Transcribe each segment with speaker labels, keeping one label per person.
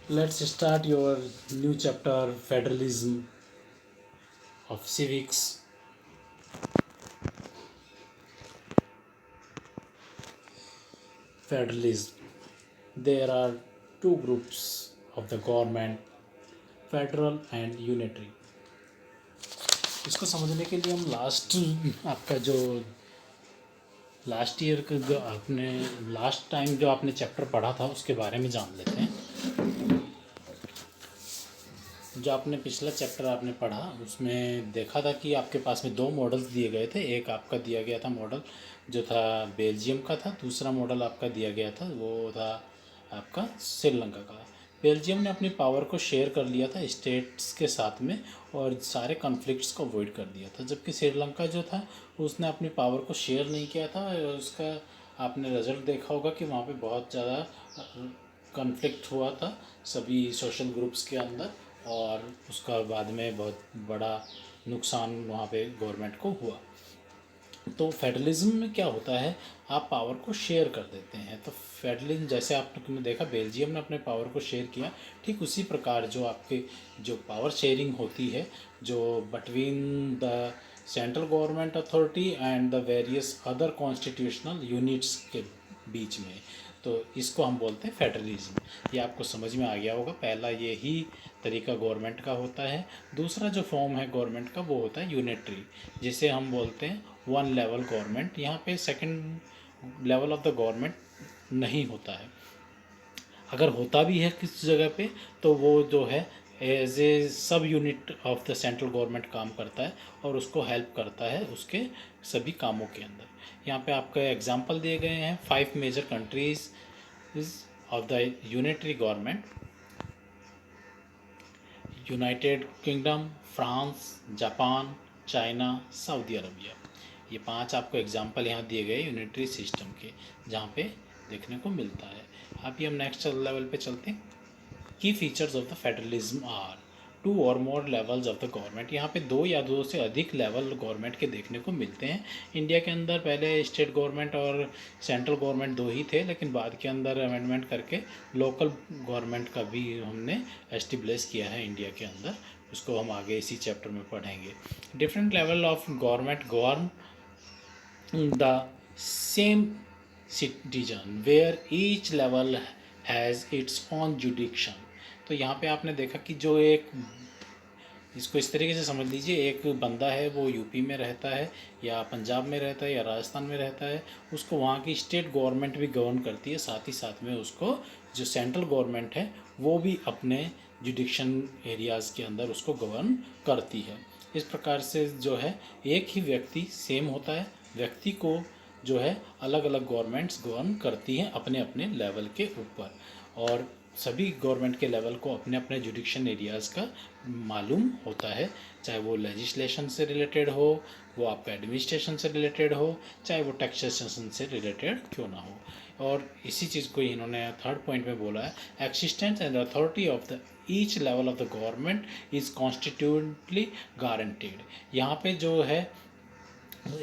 Speaker 1: Let's start your new chapter, Federalism of Civics. Federalism. There are two groups of the government, federal and unitary. इसको समझने के लिए हम आपका जो लास्ट ईयर का जो आपने लास्ट टाइम जो आपने चैप्टर पढ़ा था उसके बारे में जान लेते हैं. जो आपने पिछला चैप्टर आपने पढ़ा उसमें देखा था कि आपके पास में दो मॉडल्स दिए गए थे. एक आपका दिया गया था मॉडल जो था बेल्जियम का था. दूसरा मॉडल आपका दिया गया था वो था आपका श्रीलंका का. बेल्जियम ने अपनी पावर को शेयर कर लिया था स्टेट्स के साथ में और सारे कॉन्फ्लिक्ट्स को अवॉइड कर दिया था. जबकि श्रीलंका जो था उसने अपनी पावर को शेयर नहीं किया था. उसका आपने रिजल्ट देखा होगा कि वहाँ पे बहुत ज़्यादा कॉन्फ्लिक्ट हुआ था सभी सोशल ग्रुप्स के अंदर और उसका बाद में बहुत बड़ा नुकसान वहाँ पे गवर्नमेंट को हुआ. तो फेडरलिज्म में क्या होता है, आप पावर को शेयर कर देते हैं. तो फेडरलिज्म जैसे आपने देखा बेल्जियम ने अपने पावर को शेयर किया, ठीक उसी प्रकार जो आपके जो पावर शेयरिंग होती है जो between the central government authority and the various other constitutional units के बीच में, तो इसको हम बोलते हैं फेडरलिज्म. ये आपको समझ में आ गया होगा. पहला ये ही तरीका गवर्नमेंट का होता है. दूसरा जो फॉर्म है गवर्नमेंट का वो होता है यूनिटरी, जिसे हम बोलते हैं वन लेवल गवर्नमेंट. यहाँ पे second level of the government नहीं होता है. अगर होता भी है किस जगह पे तो वो जो है as a sub unit of the central government काम करता है और उसको हेल्प करता है उसके सभी कामों के अंदर. यहाँ पे आपके एग्जांपल दिए गए हैं 5 major countries of the unitary government: United Kingdom, France, Japan, China, Saudi Arabia. ये 5 आपको एग्जांपल यहाँ दिए गए यूनिटरी सिस्टम के जहाँ पे देखने को मिलता है. अभी हम नेक्स्ट लेवल पे चलते हैं. Key features of the federalism are two और more levels of the government. यहाँ पे दो या दो से अधिक लेवल गवर्नमेंट के देखने को मिलते हैं. इंडिया के अंदर पहले स्टेट गवर्नमेंट और सेंट्रल गवर्नमेंट दो ही थे, लेकिन बाद के अंदर अमेंडमेंट करके लोकल गवर्नमेंट का भी हमने एस्टिब्लिश किया है इंडिया के अंदर. उसको हम आगे इसी चैप्टर में पढ़ेंगे. Different level of government govern the same citizen where each level has its own jurisdiction. तो यहाँ पे आपने देखा कि जो एक इसको इस तरीके से समझ लीजिए, एक बंदा है वो यूपी में रहता है या पंजाब में रहता है या राजस्थान में रहता है, उसको वहाँ की स्टेट गवर्नमेंट भी गवर्न करती है. साथ ही साथ में उसको जो सेंट्रल गवर्नमेंट है वो भी अपने जुडिक्शन एरियाज़ के अंदर उसको गवर्न करती है. इस प्रकार से जो है एक ही व्यक्ति सेम होता है, व्यक्ति को जो है अलग अलग गवर्नमेंट्स गवर्न करती हैं अपने अपने लेवल के ऊपर. और सभी गवर्नमेंट के लेवल को अपने अपने जुडिक्शन एरियाज़ का मालूम होता है, चाहे वो लेजिस्लेशन से रिलेटेड हो, वो आपका एडमिनिस्ट्रेशन से रिलेटेड हो, चाहे वो टैक्सेशन से रिलेटेड क्यों ना हो. और इसी चीज़ को इन्होंने थर्ड पॉइंट में बोला है: existence and authority of the each level of the government is constitutionally guaranteed. यहाँ पे जो है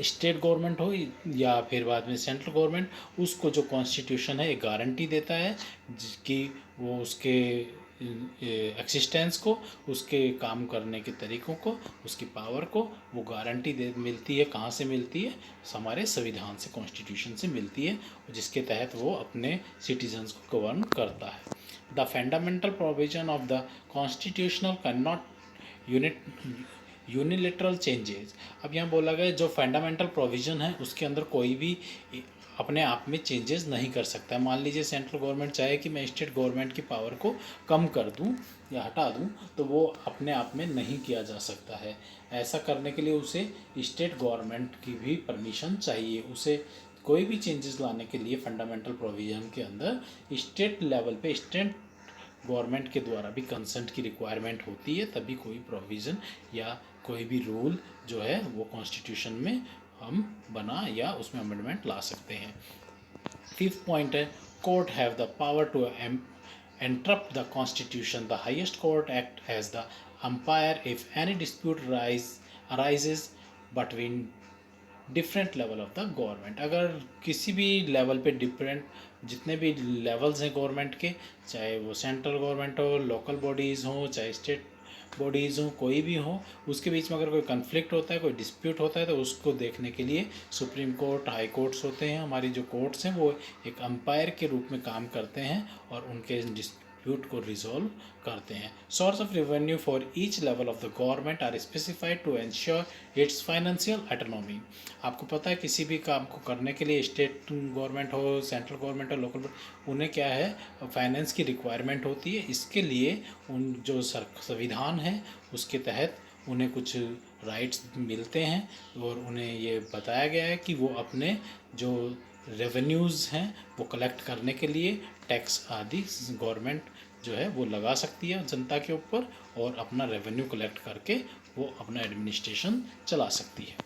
Speaker 1: स्टेट गवर्नमेंट हो या फिर बाद में सेंट्रल गवर्नमेंट, उसको जो कॉन्स्टिट्यूशन है एक गारंटी देता है कि वो उसके एक्सिस्टेंस को, उसके काम करने के तरीक़ों को, उसकी पावर को वो गारंटी दे मिलती है. कहाँ से मिलती है? हमारे संविधान से, कॉन्स्टिट्यूशन से मिलती है, जिसके तहत वो अपने सिटीजन्स को गवर्न करता है. The fundamental provision of the constitutional can not unilateral changes. अब यहाँ बोला गया जो फंडामेंटल प्रोविज़न है उसके अंदर कोई भी अपने आप में चेंजेस नहीं कर सकता है. मान लीजिए सेंट्रल गवर्नमेंट चाहे कि मैं स्टेट गवर्नमेंट की पावर को कम कर दूं या हटा दूं, तो वो अपने आप में नहीं किया जा सकता है. ऐसा करने के लिए उसे स्टेट गवर्नमेंट की भी परमिशन चाहिए. उसे कोई भी चेंजेस लाने के लिए फंडामेंटल प्रोविज़न के अंदर स्टेट लेवल पे स्टेट गवर्नमेंट के द्वारा भी कंसेंट की रिक्वायरमेंट होती है, तभी कोई प्रोविज़न या कोई भी रूल जो है वो कॉन्स्टिट्यूशन में हम बना या उसमें अमेंडमेंट ला सकते हैं. फिफ्थ पॉइंट है court have the power to interrupt the constitution. The highest court act as the umpire if any dispute arises between different level of the government. अगर किसी भी लेवल पे डिफरेंट जितने भी लेवल्स हैं गवर्नमेंट के, चाहे वो सेंट्रल गवर्नमेंट हो, लोकल बॉडीज़ हों, चाहे स्टेट बॉडीज़ हों, कोई भी हो, उसके बीच में अगर कोई कन्फ्लिक्ट होता है, कोई डिस्प्यूट होता है, तो उसको देखने के लिए सुप्रीम कोर्ट, हाई कोर्ट्स होते हैं। हमारी जो कोर्ट्स हैं वो एक अंपायर के रूप में काम करते हैं और उनके डिस्प्यूट को रिजॉल्व करते हैं। Source of revenue for each level of the government are specified to ensure its financial autonomy. आपको पता है किसी भी काम को करने के लिए स्टेट गवर्नमेंट हो, सेंट्रल गवर्नमेंट हो, लोकल, उन्हें क्या है, फाइनेंस की रिक्वायरमेंट होती है। इसके लिए उन जो संविधान है उसके तहत उन्हें कुछ राइट्स मिलते हैं और उन्हें ये बताया गया है कि वो अपने जो रेवेन्यूज़ हैं वो कलेक्ट करने के लिए टैक्स आदि गवर्नमेंट जो है वो लगा सकती है जनता के ऊपर और अपना रेवेन्यू कलेक्ट करके वो अपना एडमिनिस्ट्रेशन चला सकती है।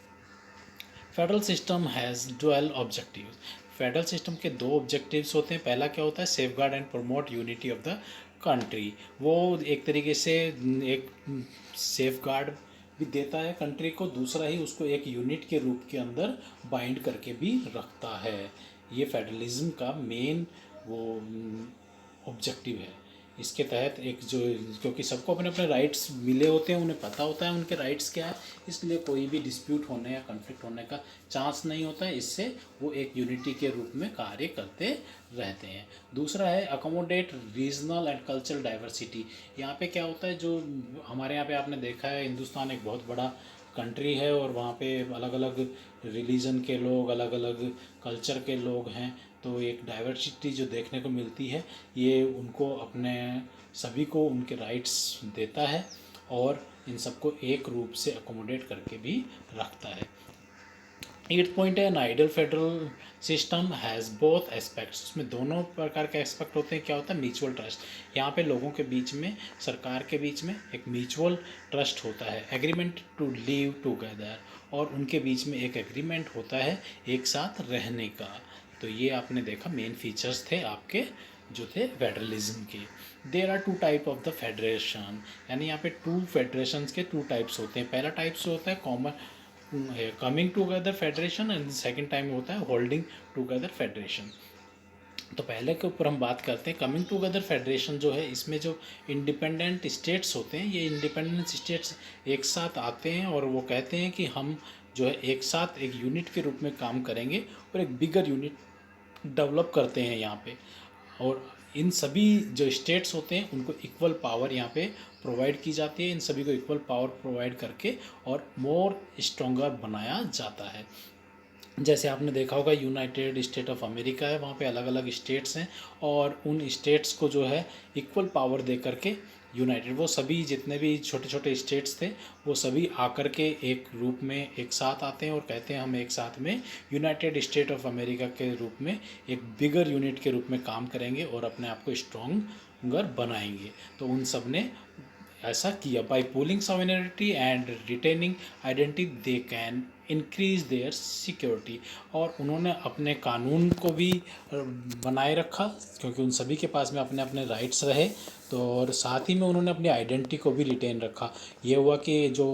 Speaker 1: Federal system has dual objectives. Federal system के दो ऑब्जेक्टिव्स होते हैं। पहला क्या होता है, safe guard and promote unity of the country. वो एक तरीके से एक सेफ गार्ड भी देता है कंट्री को, दूसरा ही उसको एक यूनिट के रूप के अंदर बाइंड करके भी रखता है। ये फेडरलिज्म का मेन वो ऑब्जेक्टिव है। इसके तहत एक जो, क्योंकि सबको अपने अपने राइट्स मिले होते हैं, उन्हें पता होता है उनके राइट्स क्या है, इसलिए कोई भी डिस्प्यूट होने या कन्फ्लिक्ट होने का चांस नहीं होता है। इससे वो एक यूनिटी के रूप में कार्य करते रहते हैं। दूसरा है accommodate regional and cultural diversity. यहाँ पे क्या होता है, जो हमारे यहाँ पे आपने देखा है, हिंदुस्तान एक बहुत बड़ा कंट्री है और वहाँ पे अलग अलग रिलीजन के लोग, अलग अलग कल्चर के लोग हैं, तो एक डाइवर्सिटी जो देखने को मिलती है, ये उनको अपने सभी को उनके राइट्स देता है और इन सबको एक रूप से अकोमोडेट करके भी रखता है। 8th पॉइंट है, an ideal federal system has both aspects. उसमें दोनों प्रकार के एस्पेक्ट होते हैं। क्या होता है, म्यूचुअल ट्रस्ट। यहाँ पे लोगों के बीच में, सरकार के बीच में एक म्यूचुअल ट्रस्ट होता है, एग्रीमेंट टू लिव टुगेदर, और उनके बीच में एक एग्रीमेंट होता है एक साथ रहने का। तो ये आपने देखा मेन फीचर्स थे आपके जो थे फेडरलिज्म के। There are two type of the federation, यानी यहाँ पे टू फेडरेशंस के टू टाइप्स होते हैं। पहला टाइप्स होता है common coming together federation and second time होता है होल्डिंग टूगेदर फेडरेशन। तो पहले के ऊपर हम बात करते हैं। कमिंग टूगेदर फेडरेशन जो है, इसमें जो इंडिपेंडेंट स्टेट्स होते हैं, ये इंडिपेंडेंट स्टेट्स एक साथ आते हैं और वो कहते हैं कि हम जो है एक साथ एक यूनिट के रूप में काम करेंगे और एक बिगर यूनिट डेवलप करते हैं यहाँ पे। और इन सभी जो स्टेट्स होते हैं उनको इक्वल पावर यहाँ पे प्रोवाइड की जाती है। इन सभी को इक्वल पावर प्रोवाइड करके और मोर स्ट्रॉन्गर बनाया जाता है। जैसे आपने देखा होगा यूनाइटेड स्टेट ऑफ अमेरिका है, वहाँ पे अलग अलग स्टेट्स हैं और उन स्टेट्स को जो है इक्वल पावर दे करके यूनाइटेड, वो सभी जितने भी छोटे छोटे स्टेट्स थे वो सभी आकर के एक रूप में एक साथ आते हैं और कहते हैं हम एक साथ में यूनाइटेड स्टेट ऑफ अमेरिका के रूप में एक बिगर यूनिट के रूप में काम करेंगे और अपने आप को स्ट्रॉन्गर बनाएंगे। तो उन सब ने ऐसा किया। By pooling sovereignty and retaining identity they can increase their security. और उन्होंने अपने कानून को भी बनाए रखा क्योंकि उन सभी के पास में अपने अपने राइट्स रहे, तो और साथ ही में उन्होंने अपनी आइडेंटिटी को भी रिटेन रखा। ये हुआ कि जो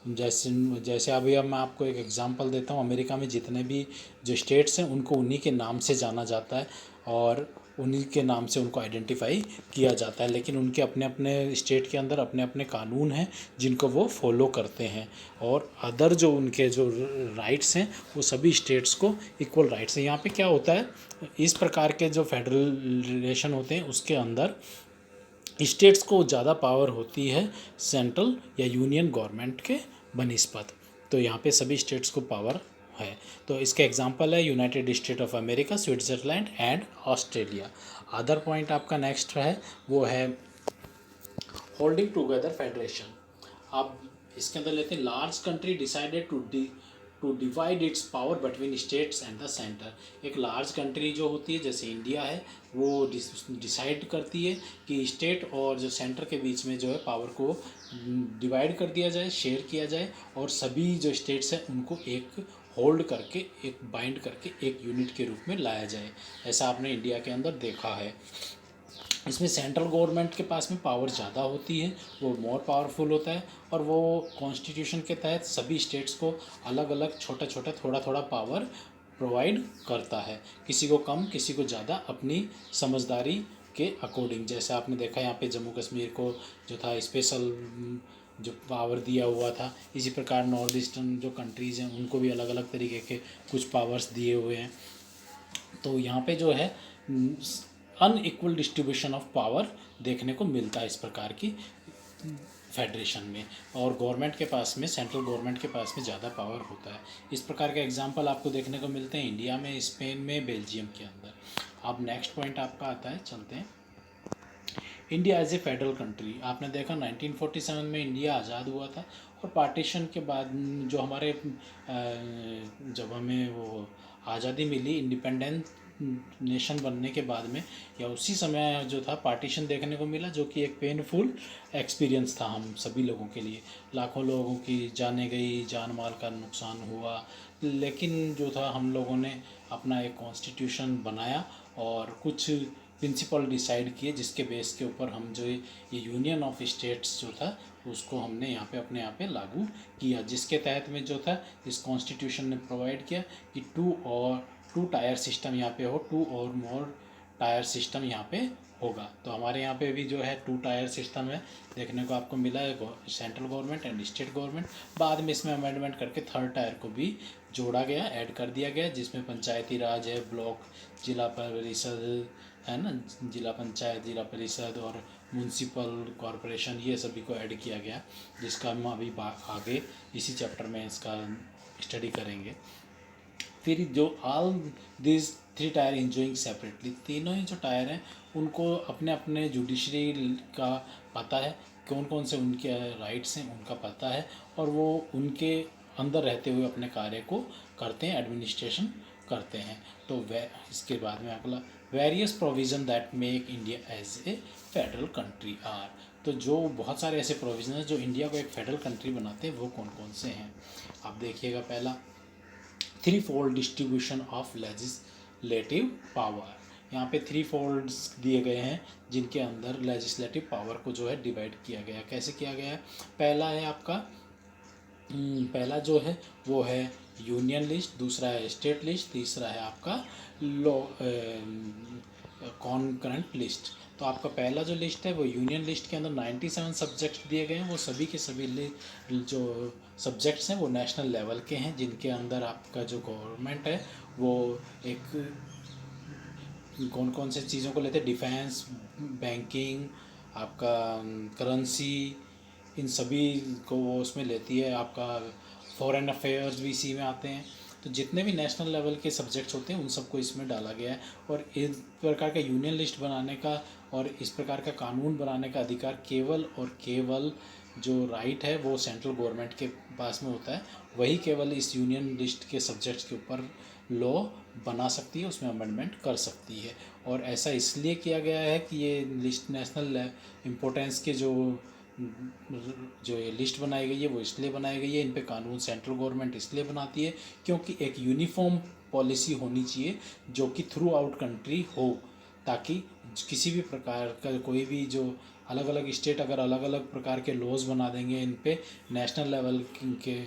Speaker 1: जैसे जैसे अभी अब मैं आपको एक एग्जांपल देता हूँ, अमेरिका में जितने भी जो स्टेट्स हैं उनको उन्हीं के नाम से जाना जाता है और उन्हीं के नाम से उनको आइडेंटिफाई किया जाता है, लेकिन उनके अपने अपने स्टेट के अंदर अपने अपने कानून हैं जिनको वो फॉलो करते हैं और अदर जो उनके जो राइट्स हैं वो सभी स्टेट्स को इक्वल राइट्स हैं। यहाँ पे क्या होता है, इस प्रकार के जो फेडरल रिलेशन होते हैं उसके अंदर स्टेट्स को ज़्यादा पावर होती है सेंट्रल या यूनियन गवर्नमेंट के बनिस्पत। तो यहाँ पे सभी स्टेट्स को पावर है। तो इसके एग्जांपल है United state of America, Switzerland and Australia. Other point आपका नेक्स्ट है वो है होल्डिंग टुगेदर फेडरेशन। आप इसके अंदर लेते हैं large country decided to divide its power between states and the centre. एक लार्ज कंट्री जो होती है जैसे इंडिया है वो डिसाइड करती है कि स्टेट और जो सेंटर के बीच में जो है पावर को डिवाइड कर दिया जाए, शेयर किया जाए और सभी जो स्टेट्स हैं उनको एक होल्ड करके, एक बाइंड करके एक यूनिट के रूप में लाया जाए। ऐसा आपने इंडिया के अंदर देखा है। इसमें सेंट्रल गवर्नमेंट के पास में पावर ज़्यादा होती है, वो मोर पावरफुल होता है, और वो कॉन्स्टिट्यूशन के तहत सभी स्टेट्स को अलग अलग छोटा छोटा थोड़ा थोड़ा पावर प्रोवाइड करता है, किसी को कम किसी को ज़्यादा अपनी समझदारी के अकॉर्डिंग। जैसे आपने देखा यहाँ पे जम्मू कश्मीर को जो था स्पेशल जो पावर दिया हुआ था, इसी प्रकार नॉर्थ ईस्टर्न जो कंट्रीज़ हैं उनको भी अलग अलग तरीके के कुछ पावर्स दिए हुए हैं। तो यहाँ पे जो है अनइक्वल डिस्ट्रीब्यूशन ऑफ पावर देखने को मिलता है इस प्रकार की फेडरेशन में, और गवर्नमेंट के पास में, सेंट्रल गवर्नमेंट के पास में ज़्यादा पावर होता है। इस प्रकार के एग्जांपल आपको देखने को मिलते हैं इंडिया में, स्पेन में, बेल्जियम के अंदर। अब नेक्स्ट पॉइंट आपका आता है, चलते हैं India as a federal country. आपने देखा 1947 में इंडिया आज़ाद हुआ था, और पार्टीशन के बाद जो हमारे जब हमें वो आज़ादी मिली इंडिपेंडेंट नेशन बनने के बाद में, या उसी समय जो था पार्टीशन देखने को मिला, जो कि एक पेनफुल एक्सपीरियंस था हम सभी लोगों के लिए। लाखों लोगों की जानें गई, जान माल का नुकसान हुआ, लेकिन जो था हम लोगों ने अपना एक कॉन्स्टिट्यूशन बनाया और कुछ प्रिंसिपल डिसाइड किए, जिसके बेस के ऊपर हम जो ये यूनियन ऑफ स्टेट्स जो था उसको हमने यहाँ पे अपने यहाँ पे लागू किया, जिसके तहत में जो था इस कॉन्स्टिट्यूशन ने प्रोवाइड किया कि टू टायर सिस्टम यहाँ पे हो, टू और मोर टायर सिस्टम यहाँ पे होगा। तो हमारे यहाँ पे भी जो है टू टायर सिस्टम है देखने को आपको मिला है, central government and state government. बाद में इसमें अमेंडमेंट करके थर्ड टायर को भी जोड़ा गया, ऐड कर दिया गया, जिसमें पंचायती राज है, ब्लॉक, जिला परिषद है ना, जिला पंचायत, जिला परिषद और म्यूनसिपल कॉरपोरेशन, ये सभी को ऐड किया गया, जिसका हम अभी आगे इसी चैप्टर में इसका स्टडी करेंगे। फिर जो all this three tier enjoying separately, तीनों ही जो टायर हैं उनको अपने अपने जुडिशरी का पता है, कौन कौन से उनके राइट्स हैं उनका पता है, और वो उनके अंदर रहते हुए अपने कार्य को करते हैं, एडमिनिस्ट्रेशन करते हैं। तो वे इसके बाद में अगला various provision that make India as a federal country are. तो जो बहुत सारे ऐसे प्रोविज़न हैं जो इंडिया को एक फेडरल कंट्री बनाते हैं, वो कौन कौन से हैं आप देखिएगा। पहला, three fold distribution of legislative power. यहाँ पे थ्री फोल्ड्स दिए गए हैं जिनके अंदर लेजिस्लेटिव पावर को जो है डिवाइड किया गया। कैसे किया गया है? पहला है आपका पहला जो है वो है यूनियन लिस्ट, दूसरा है स्टेट लिस्ट, तीसरा है आपका लो कॉन्करेंट लिस्ट। तो आपका पहला जो लिस्ट है वो यूनियन लिस्ट के अंदर 97 सब्जेक्ट्स दिए गए हैं। वो सभी के सभी जो सब्जेक्ट्स हैं वो नेशनल लेवल के हैं, जिनके अंदर आपका जो गवर्नमेंट है वो एक कौन कौन से चीज़ों को लेते हैं, डिफेंस, बैंकिंग, आपका करेंसी, इन सभी को वो उसमें लेती है। आपका फॉरेन अफेयर्स भी इसी में आते हैं। तो जितने भी नेशनल लेवल के सब्जेक्ट्स होते हैं उन सबको इसमें डाला गया है। और इस प्रकार का यूनियन लिस्ट बनाने का और इस प्रकार का कानून बनाने का अधिकार केवल और केवल जो राइट है वो सेंट्रल गवर्नमेंट के पास में होता है। वही केवल इस यूनियन लिस्ट के सब्जेक्ट्स के ऊपर लॉ बना सकती है, उसमें अमेंडमेंट कर सकती है। और ऐसा इसलिए किया गया है कि ये लिस्ट नेशनल इम्पोर्टेंस के जो ये लिस्ट बनाई गई है वो इसलिए बनाई गई है, इन पे कानून सेंट्रल गवर्नमेंट इसलिए बनाती है क्योंकि एक यूनिफॉर्म पॉलिसी होनी चाहिए जो कि थ्रू आउट कंट्री हो, ताकि किसी भी प्रकार का कोई भी जो अलग अलग स्टेट अगर अलग अलग प्रकार के लॉज बना देंगे इन पे नेशनल लेवल के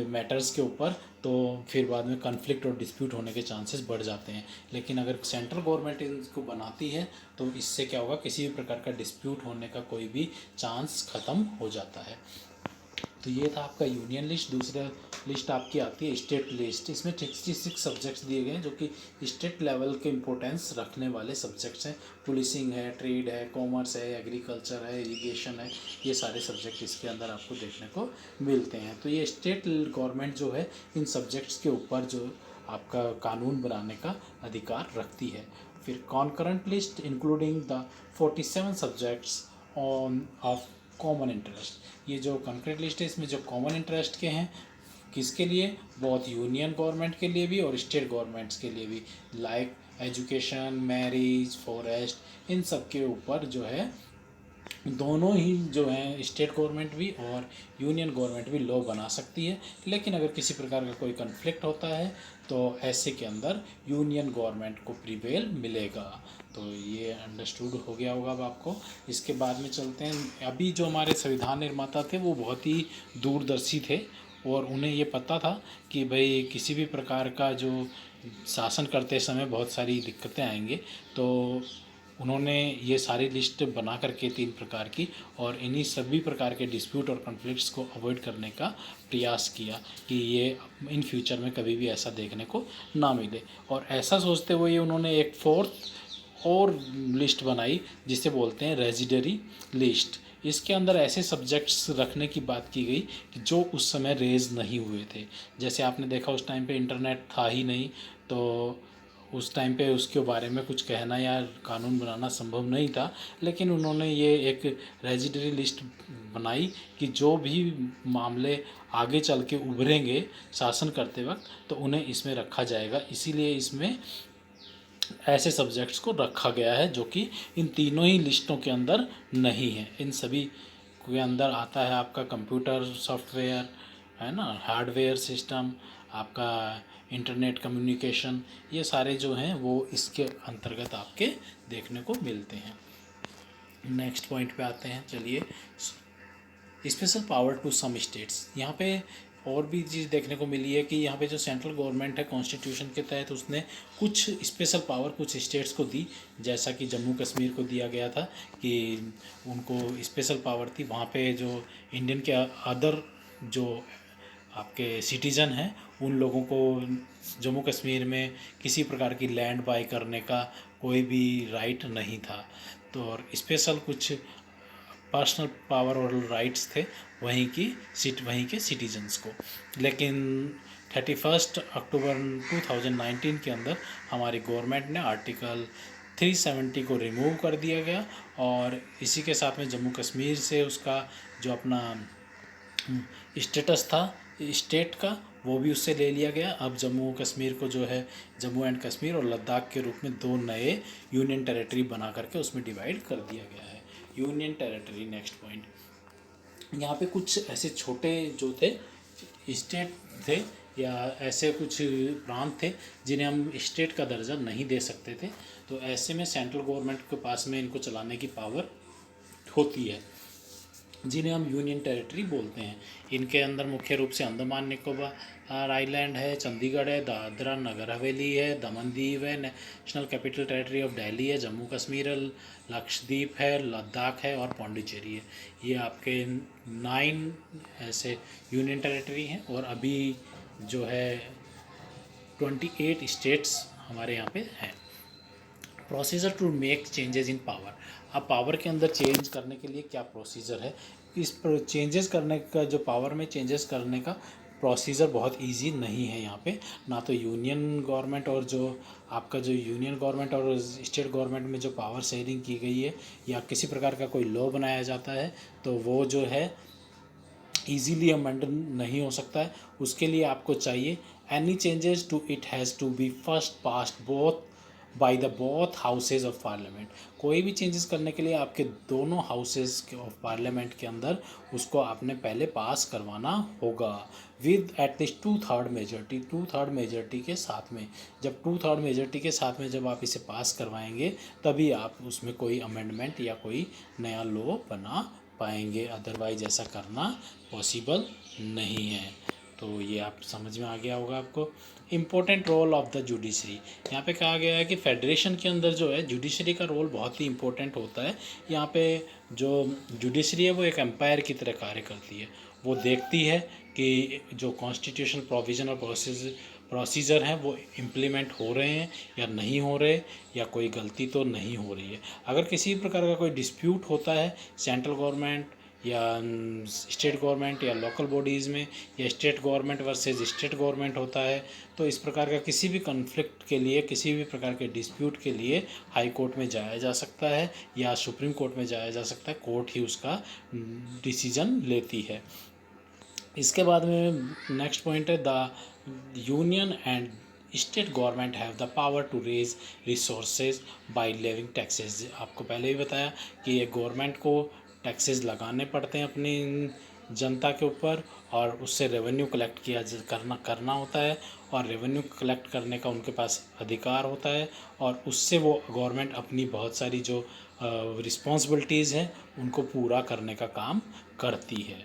Speaker 1: मैटर्स के ऊपर, तो फिर बाद में कन्फ्लिक्ट और डिस्प्यूट होने के चांसेस बढ़ जाते हैं। लेकिन अगर सेंट्रल गवर्नमेंट इसको बनाती है तो इससे क्या होगा, किसी भी प्रकार का डिस्प्यूट होने का कोई भी चांस ख़त्म हो जाता है। तो ये था आपका यूनियन लिस्ट। दूसरा लिस्ट आपकी आती है स्टेट लिस्ट। इसमें 66 सब्जेक्ट्स दिए गए हैं जो कि स्टेट लेवल के इम्पोर्टेंस रखने वाले सब्जेक्ट्स हैं। पुलिसिंग है, ट्रेड है, कॉमर्स है, एग्रीकल्चर है, इरिगेशन है, ये सारे सब्जेक्ट इसके अंदर आपको देखने को मिलते हैं। तो ये स्टेट गवर्नमेंट जो है इन सब्जेक्ट्स के ऊपर जो आपका कानून बनाने का अधिकार रखती है। फिर concurrent list including the 47 subjects on off common interest. ये जो कंक्रीट लिस्ट है इसमें जो कॉमन इंटरेस्ट के हैं, किसके लिए? बहुत यूनियन गवर्नमेंट के लिए भी और स्टेट गवर्नमेंट्स के लिए भी, लाइक एजुकेशन, मैरिज, फॉरेस्ट, इन सब के ऊपर जो है दोनों ही जो हैं स्टेट गवर्नमेंट भी और यूनियन गवर्नमेंट भी लॉ बना सकती है, लेकिन अगर किसी प्रकार का कोई कन्फ्लिक्ट होता है तो ऐसे के अंदर यूनियन गवर्नमेंट को प्रिवेल मिलेगा। तो ये अंडरस्टूड हो गया होगा अब आपको। इसके बाद में चलते हैं, अभी जो हमारे संविधान निर्माता थे वो बहुत ही दूरदर्शी थे और उन्हें ये पता था कि भाई किसी भी प्रकार का जो शासन करते समय बहुत सारी दिक्कतें आएंगे, तो उन्होंने ये सारी लिस्ट बना करके 3 प्रकार की और इन्हीं सभी प्रकार के डिस्प्यूट और कॉन्फ्लिक्ट्स को अवॉइड करने का प्रयास किया कि ये इन फ्यूचर में कभी भी ऐसा देखने को ना मिले। और ऐसा सोचते हुए उन्होंने एक 4th और लिस्ट बनाई जिसे बोलते हैं रेजिडरी लिस्ट। इसके अंदर ऐसे सब्जेक्ट्स रखने की बात की गई कि जो उस समय रेज नहीं हुए थे। जैसे आपने देखा उस टाइम पे इंटरनेट था ही नहीं, तो उस टाइम पे उसके बारे में कुछ कहना या कानून बनाना संभव नहीं था, लेकिन उन्होंने ये एक रेजिडरी लिस्ट बनाई कि जो भी मामले आगे चल के उभरेंगे शासन करते वक्त तो उन्हें इसमें रखा जाएगा। इसीलिए इसमें ऐसे सब्जेक्ट्स को रखा गया है जो कि इन तीनों ही लिस्टों के अंदर नहीं है। इन सभी के अंदर आता है आपका कंप्यूटर सॉफ्टवेयर, है ना, हार्डवेयर सिस्टम, आपका इंटरनेट कम्युनिकेशन, ये सारे जो हैं वो इसके अंतर्गत आपके देखने को मिलते हैं। नेक्स्ट पॉइंट पे आते हैं, चलिए। Special power to some states. यहाँ पे और भी चीज़ देखने को मिली है कि यहाँ पे जो सेंट्रल गवर्नमेंट है कॉन्स्टिट्यूशन के तहत उसने कुछ स्पेशल पावर कुछ स्टेट्स को दी, जैसा कि जम्मू कश्मीर को दिया गया था कि उनको स्पेशल पावर थी। वहाँ पे जो इंडियन के अदर जो आपके सिटीज़न हैं उन लोगों को जम्मू कश्मीर में किसी प्रकार की लैंड बाय करने का कोई भी राइट नहीं था। तो और स्पेशल कुछ पर्सनल पावर और राइट्स थे वहीं के सिटीजन्स को। लेकिन 31 अक्टूबर 2019 के अंदर हमारी गवर्नमेंट ने आर्टिकल 370 को रिमूव कर दिया गया और इसी के साथ में जम्मू कश्मीर से उसका जो अपना स्टेटस था स्टेट का वो भी उससे ले लिया गया। अब जम्मू कश्मीर को जो है जम्मू एंड कश्मीर और लद्दाख के रूप में 2 नए यूनियन टेरिटरी बना करके उसमें डिवाइड कर दिया गया है। Union territory, next point. यहाँ पे कुछ ऐसे छोटे जो थे स्टेट थे या ऐसे कुछ प्रांत थे जिन्हें हम स्टेट का दर्जा नहीं दे सकते थे, तो ऐसे में सेंट्रल गवर्नमेंट के पास में इनको चलाने की पावर होती है, जिन्हें हम यूनियन टेरिटरी बोलते हैं। इनके अंदर मुख्य रूप से अंडमान निकोबार आइलैंड है, चंडीगढ़ है, दादरा नगर हवेली है, दमन दीव है, national capital territory of Delhi है, जम्मू कश्मीर है, लक्षद्वीप है, लद्दाख है और पौंडीचेरी है। ये आपके 9 ऐसे यूनियन टेरिटरी हैं और अभी जो है 28 स्टेट्स हमारे यहाँ पे हैं। Procedure to make changes in power. अब पावर के अंदर चेंज करने के लिए क्या प्रोसीजर है, इस पर चेंजेस करने का जो पावर में चेंजेस करने का प्रोसीजर बहुत इजी नहीं है यहाँ पे। ना तो यूनियन गवर्नमेंट और जो आपका जो यूनियन गवर्नमेंट और स्टेट गवर्नमेंट में जो पावर शेयरिंग की गई है या किसी प्रकार का कोई लॉ बनाया जाता है तो वो जो है ईजीली अमेंड नहीं हो सकता है। उसके लिए आपको चाहिए any changes to it has to be first passed by the both houses of parliament. कोई भी चेंजेस करने के लिए आपके दोनों हाउसेज ऑफ पार्लियामेंट के अंदर उसको आपने पहले पास करवाना होगा विद एटलीस्ट 2/3 मेजॉरिटी। 2/3 मेजॉरिटी के साथ में, जब 2/3 मेजॉरिटी के साथ में जब आप इसे पास करवाएंगे तभी आप उसमें कोई अमेंडमेंट या कोई नया लॉ बना पाएंगे, अदरवाइज ऐसा करना पॉसिबल नहीं है। तो ये आप समझ में आ गया होगा आपको। Important role of the judiciary. यहाँ पे कहा गया है कि फेडरेशन के अंदर जो है जुडिशरी का रोल बहुत ही इम्पोर्टेंट होता है। यहाँ पे जो जुडिशरी है वो एक एम्पायर की तरह कार्य करती है। वो देखती है कि जो कॉन्स्टिट्यूशन प्रोविज़न और प्रोसीजर हैं वो इम्प्लीमेंट हो रहे हैं या नहीं हो रहे, या कोई गलती तो नहीं हो रही है। अगर किसी प्रकार का कोई डिस्प्यूट होता है सेंट्रल गवर्नमेंट या स्टेट गवर्नमेंट या लोकल बॉडीज़ में, या state government versus state government होता है, तो इस प्रकार का किसी भी कॉन्फ्लिक्ट के लिए, किसी भी प्रकार के डिस्प्यूट के लिए हाई कोर्ट में जाया जा सकता है या सुप्रीम कोर्ट में जाया जा सकता है। कोर्ट ही उसका डिसीजन लेती है। इसके बाद में नेक्स्ट पॉइंट है the union and state government have the power to raise resources by levying taxes. आपको पहले ही बताया कि ये गवर्नमेंट को टैक्सेस लगाने पड़ते हैं अपनी जनता के ऊपर, और उससे रेवेन्यू कलेक्ट करना होता है, और रेवेन्यू कलेक्ट करने का उनके पास अधिकार होता है, और उससे वो गवर्नमेंट अपनी बहुत सारी जो रिस्पॉन्सिबिलिटीज़ हैं उनको पूरा करने का काम करती है।